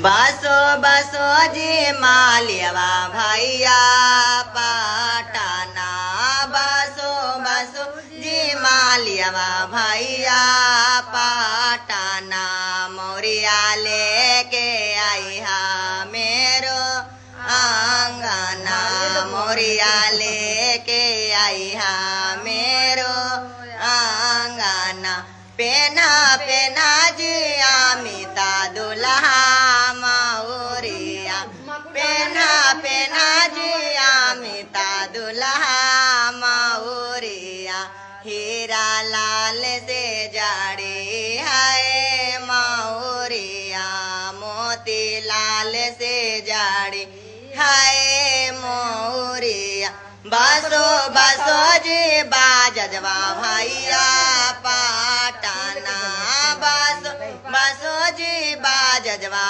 बसो बसो जी मालियवा भैया पटना, बसो बसो जी मालियवा भैया पटना, मोरिया लेके आई हा मेरो आंगना, मोरिया लेके आई हा मेरो आंगना, पेना पेना जी अमिता दुल्हा मौरिया, पेना पेना जी अमिता दुल्हा मौरिया, हीरा लाल से जाड़ी है मौरिया, मोती लाल से जाड़ी है मौरिया, बसो बसो जी बाजवा भैया पटना, बसो बसो जी बाजवा